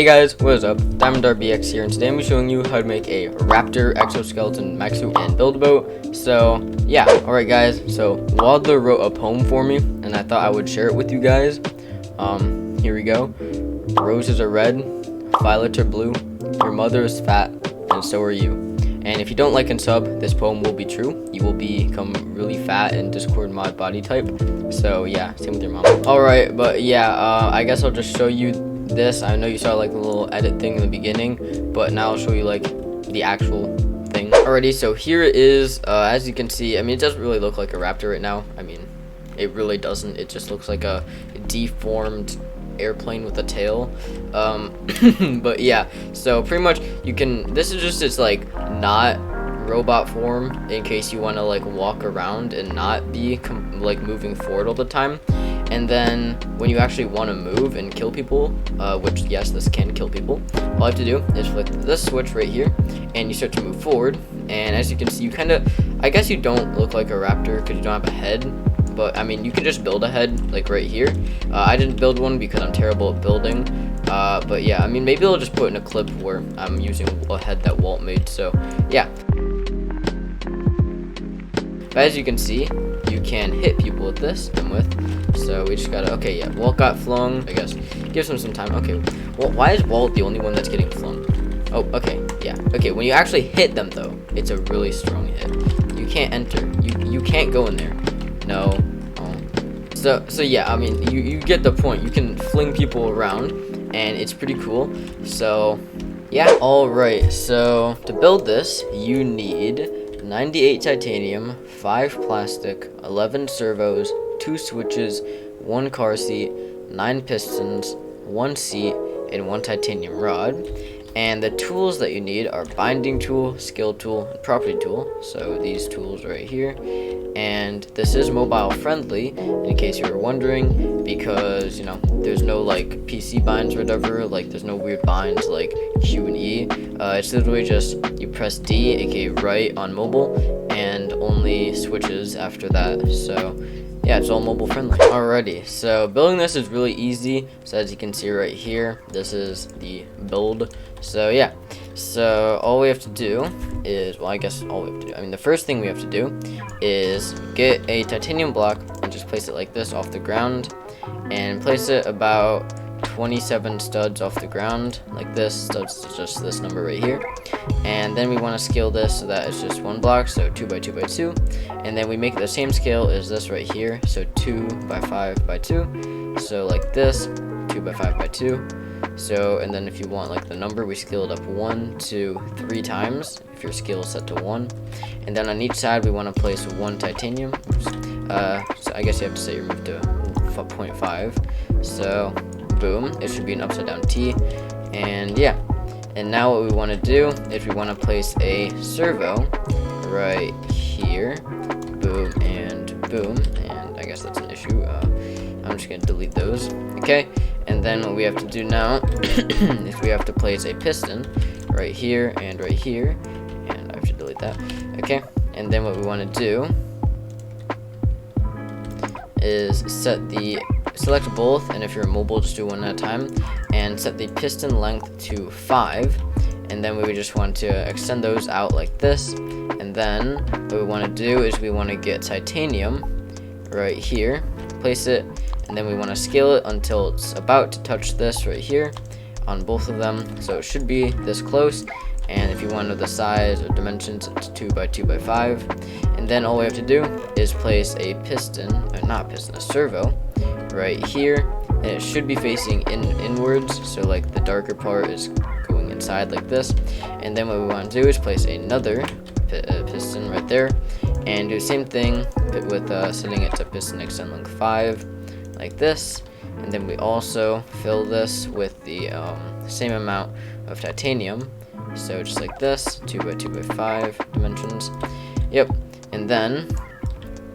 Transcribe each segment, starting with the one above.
Hey guys, what is up? DiamondRBX here, and today I'm showing you how to make a Raptor exoskeleton mech suit and build a boat. So yeah, alright guys, so Wadler wrote a poem for me, and I thought I would share it with you guys. Here we go. Roses are red, violets are blue, your mother is fat, and so are you. And if you don't like and sub, this poem will be true. You will become really fat and Discord mod body type. So yeah, same with your mom. Alright, but yeah, I guess I'll just show you this. I know you saw like the little edit thing in the beginning, but now I'll show you like the actual thing. Alrighty, so here it is. As you can see, I mean, it doesn't really look like a raptor right now. I mean, it really doesn't. It just looks like a deformed airplane with a tail. But yeah, so pretty much you can, this is just its like not robot form in case you want to like walk around and not be like moving forward all the time. And then when you actually want to move and kill people, which yes, this can kill people, all you have to do is flick this switch right here and you start to move forward. And as you can see, you kind of, I guess you don't look like a raptor because you don't have a head, but I mean, you can just build a head like right here. I didn't build one because I'm terrible at building, but yeah, I mean, maybe I'll just put in a clip where I'm using a head that Walt made. So yeah, but as you can see, you can hit people with this and with. So we just gotta, okay, yeah, Walt got flung, I guess. Gives him some time. Okay, well, why is Walt the only one that's getting flung? Oh, okay, yeah. Okay, when you actually hit them though, it's a really strong hit. You can't enter. You can't go in there. No. Oh. So yeah, I mean, you get the point. You can fling people around, and it's pretty cool. So yeah. Alright, so to build this, you need 98 titanium, 5 plastic, 11 servos, 2 switches, 1 car seat, 9 pistons, 1 seat, and 1 titanium rod. And the tools that you need are binding tool, skill tool, and property tool. So these tools right here. And this is mobile friendly, in case you were wondering, because, you know, there's no like PC binds or whatever, like there's no weird binds like Q and E. It's literally just you press D, aka right, on mobile, and only switches after that. So yeah, it's all mobile friendly. Alrighty, so building this is really easy. So as you can see right here, this is the build. So yeah, so all we have to do is, well, I guess all we have to do, I mean, the first thing we have to do is get a titanium block and just place it like this off the ground, and place it about 27 studs off the ground like this. Studs is just this number right here. And then we want to scale this so that it's just 1 block, so 2 by 2 by 2. And then we make the same scale as this right here, so 2 by 5 by 2. So like this, 2 by 5 by 2. So, and then if you want like the number, we scale it up 1, 2, 3 times if your scale is set to 1. And then on each side we want to place 1 titanium. So I guess you have to set your move to 0.5. So boom, it should be an upside down T. And yeah, and now what we want to do is we want to place a servo right here. Boom and boom, and I guess that's an issue. I'm just gonna delete those. Okay, and then what we have to do now is we have to place a piston right here and right here, and I have to delete that. Okay, and then what we want to do is select both, and if you're mobile, just do one at a time, and set the piston length to 5. And then we just want to extend those out like this. And then what we want to do is we want to get titanium right here, place it, and then we want to scale it until it's about to touch this right here on both of them. So it should be this close. And if you want to know the size or dimensions, it's 2 by 2 by 5. And then all we have to do is place a piston, or not piston, a servo right here, and it should be facing inwards, so like the darker part is going inside like this. And then what we want to do is place another piston right there, and do the same thing with setting it to piston extend length 5 like this. And then we also fill this with the same amount of titanium, so just like this, 2 by 2 by 5 dimensions. Yep. And then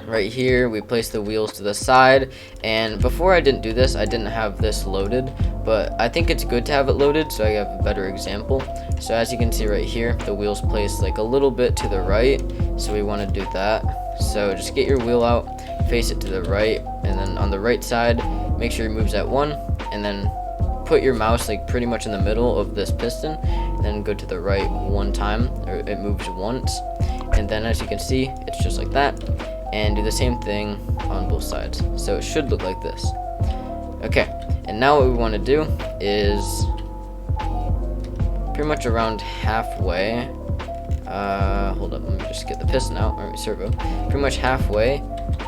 right here we place the wheels to the side. And before I didn't do this, I didn't have this loaded, but I think it's good to have it loaded so I have a better example. So as you can see right here, the wheels placed like a little bit to the right, so we want to do that. So just get your wheel out, face it to the right, and then on the right side make sure it moves at 1, and then put your mouse like pretty much in the middle of this piston, then go to the right one time, or it moves once, and then as you can see, it's just like that, and do the same thing on both sides. So it should look like this. Okay, and now what we want to do is pretty much around halfway. Hold up, let me just get the piston out, or servo. Pretty much halfway,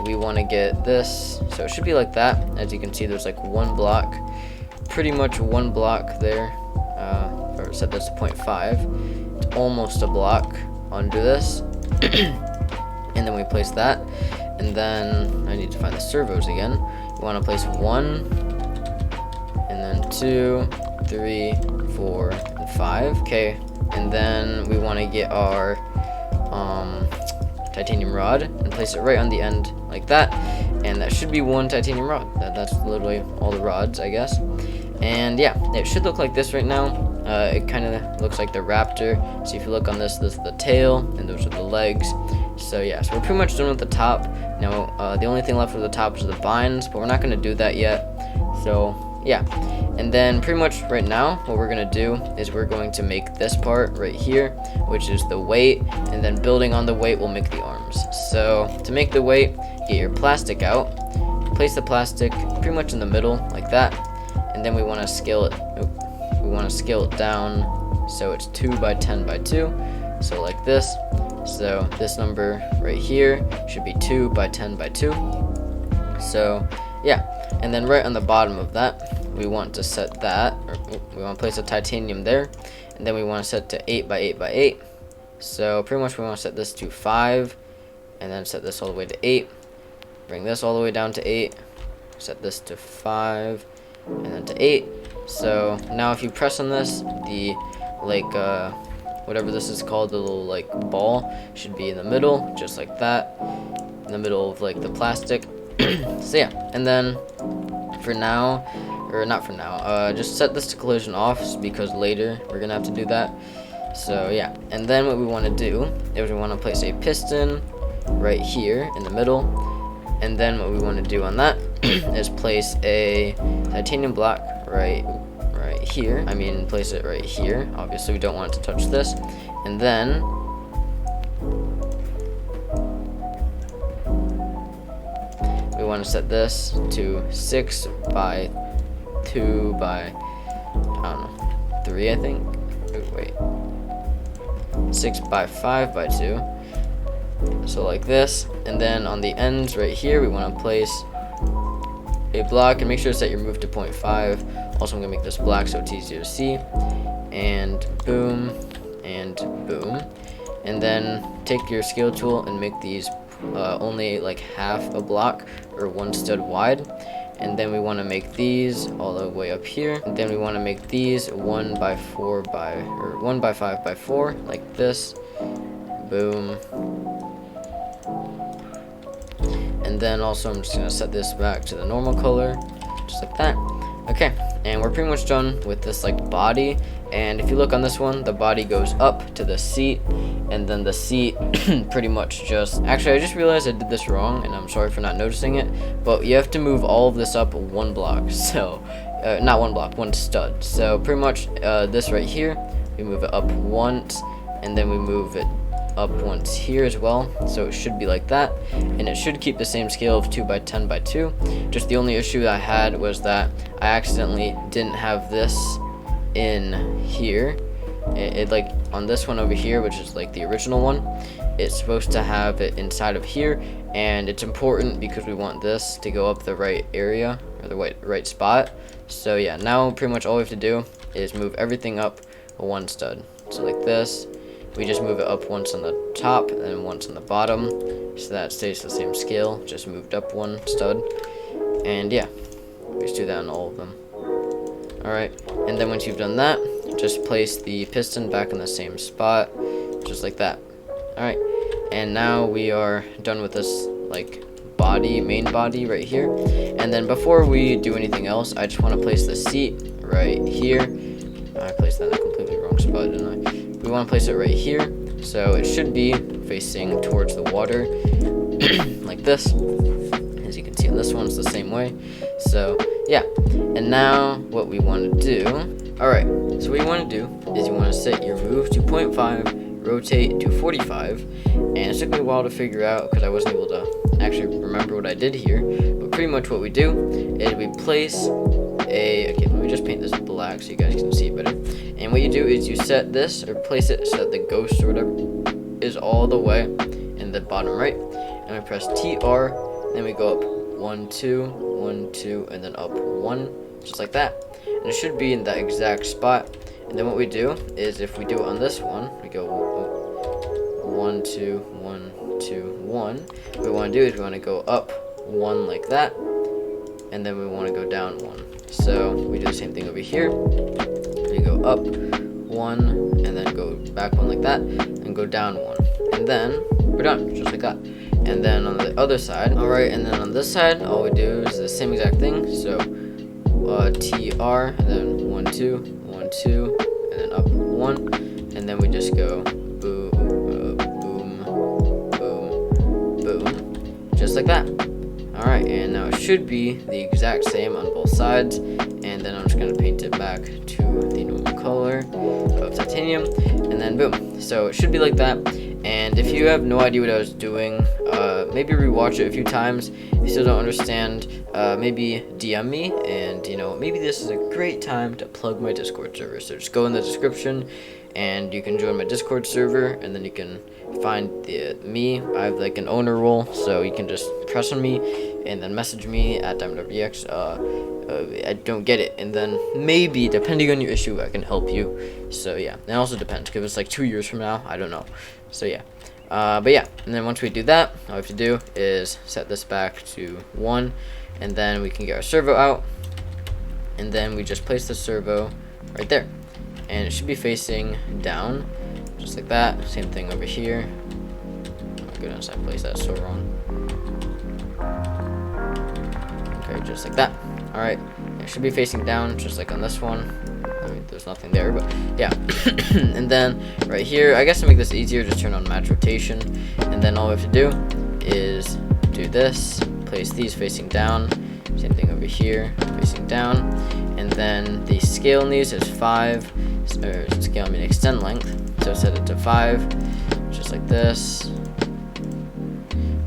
we want to get this, so it should be like that. As you can see, there's like one block, pretty much one block there, or set this to 0.5. It's almost a block under this, and then we place that, and then I need to find the servos again. We want to place 1, and then 2, 3, 4, and 5. Okay, and then we want to get our titanium rod and place it right on the end like that, and that should be one titanium rod. That's literally all the rods, I guess. And yeah, it should look like this right now. It kind of looks like the raptor. So if you look on this is the tail, and those are the legs. So yeah, so we're pretty much done with the top. Now the only thing left with the top is the vines, but we're not going to do that yet. So yeah, and then pretty much right now what we're going to do is we're going to make this part right here, which is the weight, and then building on the weight we'll make the arms. So to make the weight, get your plastic out, place the plastic pretty much in the middle like that, and then we want to scale it. We want to scale it down so it's 2 by 10 by 2, so like this. So this number right here should be 2 by 10 by 2. So yeah, and then right on the bottom of that we want to set that, or we want to place a titanium there, and then we want to set to 8 by 8 by 8. So pretty much we want to set this to 5, and then set this all the way to 8, bring this all the way down to 8, set this to 5, and then to 8. So now if you press on this, the like whatever this is called, the little like ball should be in the middle, just like that, in the middle of like the plastic. So yeah, and then for now, or not for now, just set this to collision off, because later we're gonna have to do that. So yeah, and then what we want to do is we want to place a piston right here in the middle, and then what we want to do on that is place a titanium block right here. I mean, place it right here. Obviously we don't want it to touch this, and then we want to set this to 6 by 2 by, I don't know, 3 I think. Wait, 6 by 5 by 2. So like this, and then on the ends right here we want to place a block, and make sure to set your move to 0.5. Also I'm gonna make this black so it's easier to see, and boom, and boom. And then take your scale tool and make these only like half a block, or 1 stud wide. And then we want to make these all the way up here, and then we want to make these 1 by 4 by, or 1 by 5 by 4 like this. Boom. And then also I'm just gonna set this back to the normal color, just like that. Okay, and we're pretty much done with this like body. And if you look on this one, the body goes up to the seat, and then the seat pretty much just, actually I just realized I did this wrong, and I'm sorry for not noticing it, but you have to move all of this up 1 block. So not 1 block, 1 stud. So pretty much this right here, we move it up once, and then we move it up once here as well, so it should be like that, and it should keep the same scale of 2 by 10 by 2. Just the only issue that I had was that I accidentally didn't have this in here. It like on this one over here, which is like the original one, it's supposed to have it inside of here, and it's important because we want this to go up the right area, or the right spot. So yeah, now pretty much all we have to do is move everything up 1 stud. So like this, we just move it up once on the top and then once on the bottom, so that it stays the same scale, just moved up 1 stud. And yeah, we just do that on all of them. Alright, and then once you've done that, just place the piston back in the same spot, just like that. Alright, and now we are done with this like body, main body right here. And then before we do anything else, I just want to place the seat right here. I placed that in a completely wrong spot, didn't I? We want to place it right here, so it should be facing towards the water like this. As you can see on this one, it's the same way. So yeah, and now what we want to do, alright, so what you want to do is you want to set your move to 0.5, rotate to 45, and it took me a while to figure out because I wasn't able to actually remember what I did here, but pretty much what we do is we place okay, let me just paint this black so you guys can see better. And what you do is you set this, or place it so that the ghost or whatever is all the way in the bottom right, and we press TR, then we go up 1 2 1 2 and then up 1, just like that, and it should be in that exact spot. And then what we do is, if we do it on this one, we go 1 2 1 2 1. What we want to do is we want to go up 1 like that, and then we want to go down 1. So we do the same thing over here. We go up 1 and then go back 1 like that, and go down 1, and then we're done, just like that. And then on the other side, alright, and then on this side, all we do is the same exact thing. So TR, and then 1 2 1 2, and then up 1, and then we just go boom boom boom boom, just like that. Alright, and now it should be the exact same on both sides, and then I'm just going to paint it back to the normal color of titanium, and then boom. So it should be like that. And if you have no idea what I was doing, maybe rewatch it a few times. If you still don't understand, maybe DM me, and maybe this is a great time to plug my Discord server. So just go in the description and you can join my Discord server, and then you can find me. I have like an owner role, so you can just press on me and then message me at DiamondRBX. I don't get it, and then maybe, depending on your issue, I can help you. So yeah, it also depends, because it's like 2 years from now, I don't know. So yeah, but yeah, and then once we do that, all we have to do is set this back to 1, and then we can get our servo out, and then we just place the servo right there, and it should be facing down, just like that. Same thing over here. Oh my goodness, I placed that so wrong. Okay, just like that. Alright, it should be facing down, just like on this one. I mean, there's nothing there, but yeah. And then right here, I guess to make this easier, just turn on match rotation, and then all we have to do is do this, place these facing down, same thing over here, facing down, and then the scale in these is 5, or scale, I mean extend length, so set it to 5, just like this.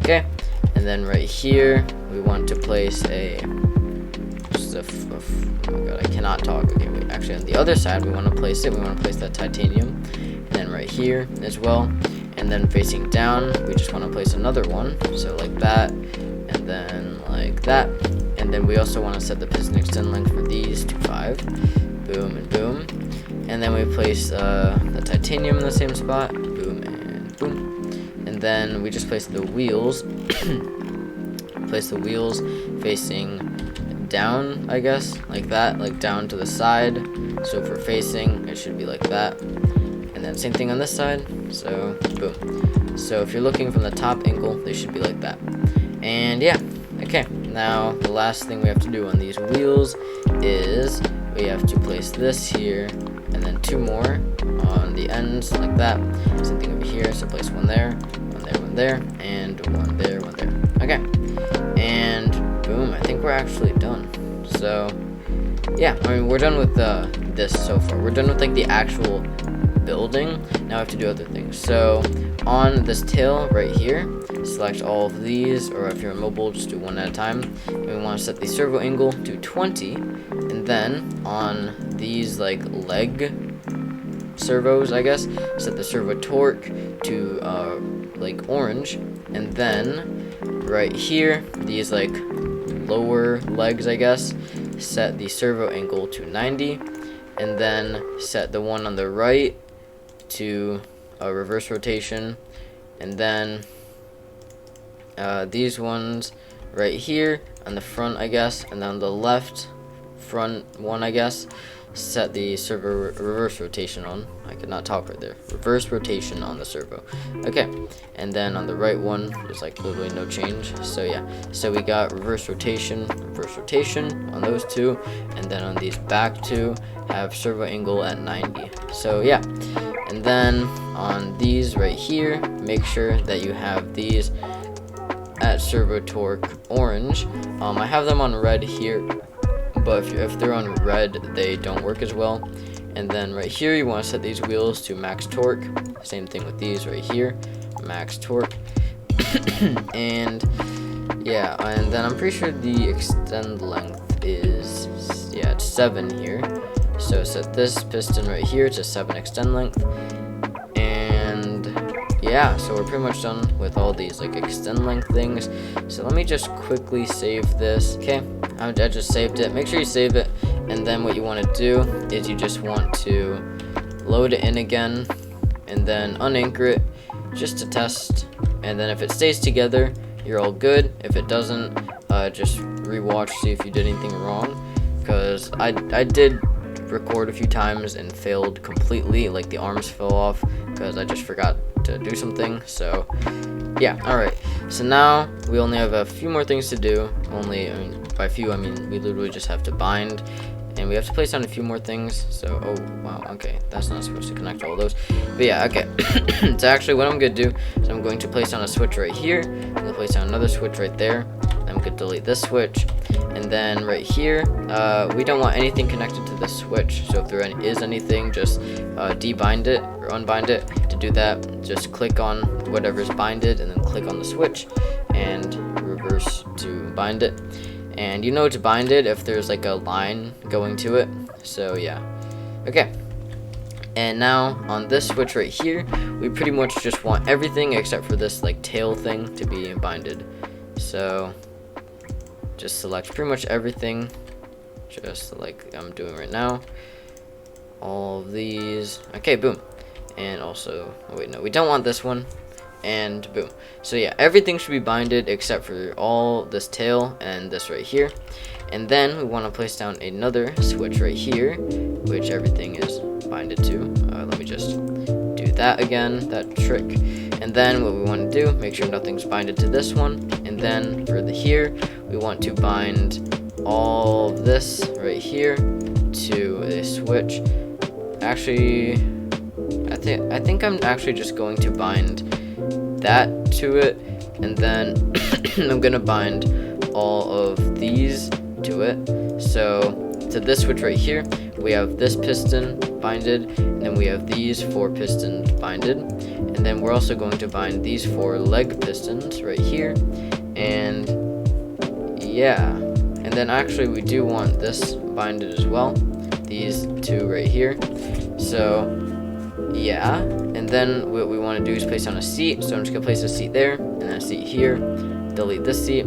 Okay, and then right here, we want to place oh my god, I cannot talk. Okay, wait, actually on the other side, we want to place that titanium, and then right here as well, and then facing down, we just want to place another one, so like that, and then like that, and then we also want to set the piston extend length for these to 5, boom and boom, and then we place the titanium in the same spot, boom and boom, and then we just place the wheels facing down, I guess, like that, like down to the side. So if we're facing, it should be like that, and then same thing on this side, so boom. So if you're looking from the top angle, they should be like that. And yeah, okay, now the last thing we have to do on these wheels is we have to place this here, and then 2 more on the ends like that. Same thing over here, so place 1 there, 1 there, 1 there, and 1 there, 1 there. Okay, and boom, I think we're actually done. So yeah, I mean, we're done with this so far. We're done with like the actual building. Now we have to do other things. So on this tail right here, select all of these, or if you're mobile, just do one at a time. And we want to set the servo angle to 20, and then on these like leg servos, I guess, set the servo torque to like orange, and then right here, these like lower legs, I guess, set the servo angle to 90, and then set the one on the right to reverse rotation, and then these ones right here on the front, I guess, and then on the left front one, I guess, set the servo reverse rotation on. I could not talk right there. Reverse rotation on the servo. Okay, and then on the right one, there's like literally no change. So yeah, so we got reverse rotation on those two, and then on these back two, have servo angle at 90. So yeah, and then on these right here, make sure that you have these at servo torque orange. I have them on red here, but if they're on red, they don't work as well. And then right here, you want to set these wheels to max torque. Same thing with these right here, max torque. And yeah, and then I'm pretty sure the extend length is, yeah, it's 7 here. So set this piston right here to 7 extend length. And yeah, so we're pretty much done with all these like extend length things. So let me just quickly save this. Okay, I just saved it. Make sure you save it. And then what you want to do is you just want to load it in again and then unanchor it just to test. And then if it stays together, you're all good. If it doesn't, just rewatch, see if you did anything wrong, because I did record a few times and failed completely, like the arms fell off because I just forgot to do something. So yeah, all right, so now we only have a few more things to do. Only, I mean, by few I mean we literally just have to bind, and we have to place down a few more things. So, oh wow, okay, that's not supposed to connect all those, but yeah, okay. So actually what I'm gonna do is I'm going to place down a switch right here. I'm gonna place down another switch right there. I'm gonna delete this switch, and then right here, we don't want anything connected to this switch. So if there is anything, just debind it or unbind it. To do that, just click on whatever's binded and then click on the switch and reverse to bind it. And you know to bind it if there's like a line going to it. So yeah, okay. And now on this switch right here, we pretty much just want everything except for this like tail thing to be binded. So just select pretty much everything, just like I'm doing right now. All of these. Okay, boom. And also, oh wait, no, we don't want this one. And boom. So yeah, everything should be binded except for all this tail and this right here. And then we want to place down another switch right here, which everything is binded to. Let me just do that again, that trick. And then what we want to do, make sure nothing's binded to this one. And then for the here, we want to bind all of this right here to this switch. Actually, I think I'm actually just going to bind that to it, and then I'm gonna bind all of these to it. So to this switch right here, we have this piston binded, and then we have these 4 pistons binded, and then we're also going to bind these 4 leg pistons right here. And yeah, and then actually we do want this binded as well, these 2 right here. So yeah, and then what we want to do is place on a seat. So I'm just gonna place a seat there and a seat here, delete this seat,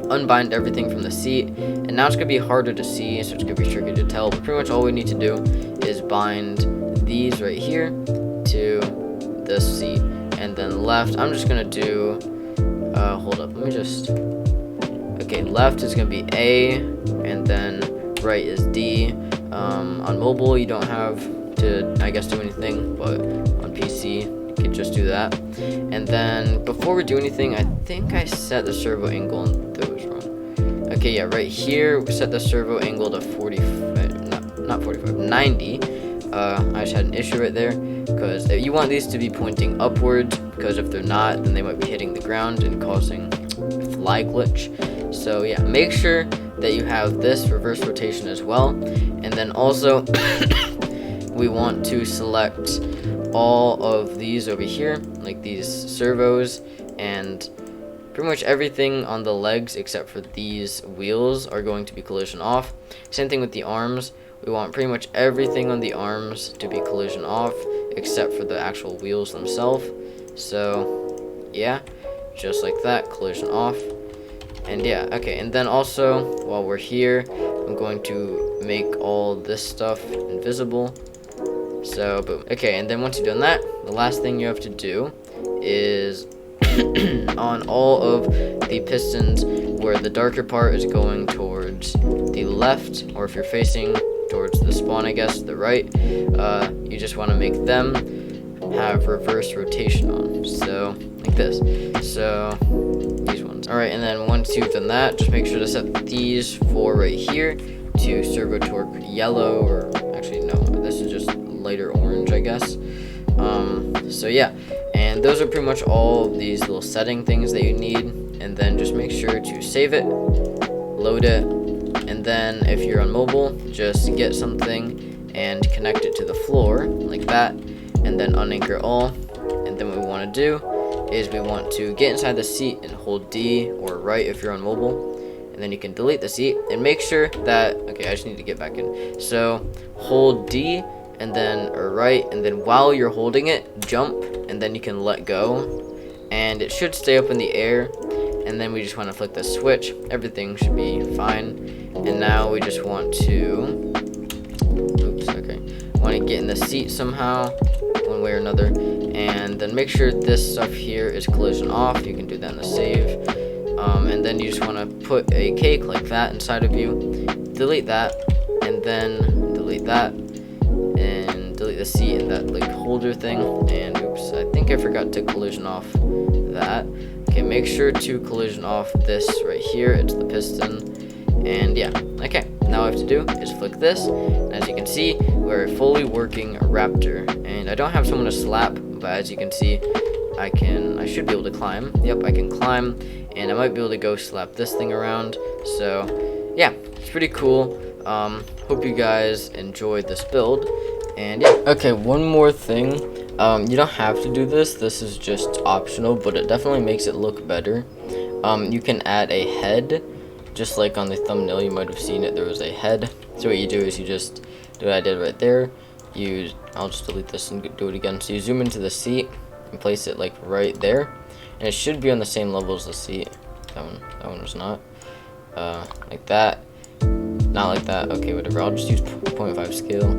unbind everything from the seat, and now it's gonna be harder to see, so it's gonna be tricky to tell, but pretty much all we need to do is bind these right here to this seat. And then left, I'm just gonna do hold up, let me just, okay, left is gonna be A, and then right is D. On mobile you don't have to, I guess, do anything, but on PC you can just do that. And then before we do anything, I think I set the servo angle on those wrong. Okay, yeah, right here we set the servo angle to 90. I just had an issue right there, because you want these to be pointing upwards, because if they're not, then they might be hitting the ground and causing fly glitch. So yeah, make sure that you have this reverse rotation as well. And then also we want to select all of these over here, like these servos, and pretty much everything on the legs except for these wheels are going to be collision off. Same thing with the arms. We want pretty much everything on the arms to be collision off except for the actual wheels themselves. So yeah, just like that, collision off. And yeah, okay, and then also while we're here, I'm going to make all this stuff invisible. So boom. Okay, and then once you've done that, the last thing you have to do is on all of the pistons where the darker part is going towards the left, or if you're facing towards the spawn, I guess, the right, you just want to make them have reverse rotation on, so like this. So these ones. Alright, and then once you've done that, just make sure to set these 4 right here to servo torque yellow, or actually no, this is just lighter orange, I guess. So yeah, and those are pretty much all of these little setting things that you need. and then just make sure to save it, load it, and then if you're on mobile, just get something and connect it to the floor like that, and then unanchor all. And then what we want to do is we want to get inside the seat and hold D or right if you're on mobile, and then you can delete the seat and make sure that, okay, I just need to get back in. So hold D and then or right, and then while you're holding it, jump, and then you can let go, and it should stay up in the air. And then we just want to flick the switch. Everything should be fine. And now we just want to, want to get in the seat somehow, one way or another, and then make sure this stuff here is collision off. You can do that in the save. And then you just want to put a cake like that inside of you. Delete that, and then delete that, and delete the seat and that like holder thing. And oops, I think I forgot to collision off that. Okay, make sure to collision off this right here. It's the piston. And yeah, okay, now all I have to do is flick this, and as you can see, we're a fully working Raptor. And I don't have someone to slap, but as you can see, I should be able to climb. Yep, I can climb, and I might be able to go slap this thing around. So yeah, it's pretty cool. Hope you guys enjoyed this build. And yeah, okay, one more thing. You don't have to do this. This is just optional, but it definitely makes it look better. You can add a head, just like on the thumbnail. You might have seen it. There was a head. So what you do is you just do what I did right there. I'll just delete this and do it again. So you zoom into the seat and place it like right there, and it should be on the same level as the seat. That one was not. Like that. Not like that. Okay, whatever. I'll just use 0.5 scale.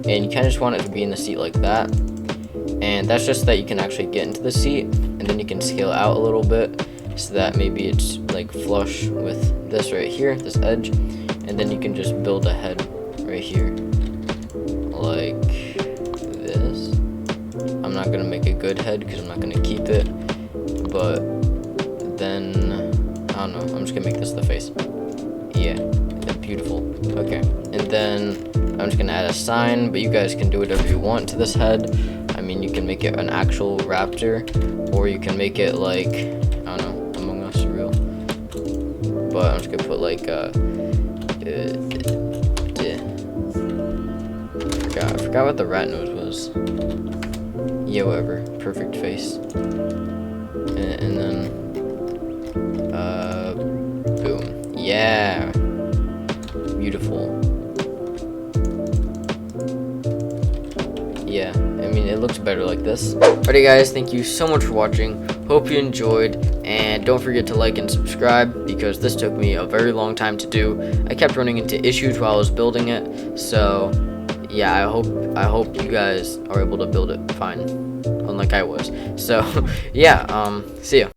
And you kind of just want it to be in the seat like that. And that's just that you can actually get into the seat, and then you can scale out a little bit so that maybe it's like flush with this right here, this edge, and then you can just build a head right here like this. I'm not gonna make a good head because I'm not gonna keep it, but then I don't know, I'm just gonna make this the face. Yeah, beautiful. Okay, and then I'm just gonna add a sign, but you guys can do whatever you want to this head. I mean, you can make it an actual raptor, or you can make it like, I don't know, Among Us real. But I'm just gonna put like I forgot what the rat nose was. Yeah, whatever. Perfect face. And then boom. Yeah. Beautiful. Yeah, I mean, it looks better like this. Alrighty guys, thank you so much for watching. Hope you enjoyed, and don't forget to like and subscribe because this took me a very long time to do. I kept running into issues while I was building it, so yeah, I hope you guys are able to build it fine, unlike I was. So yeah, see ya.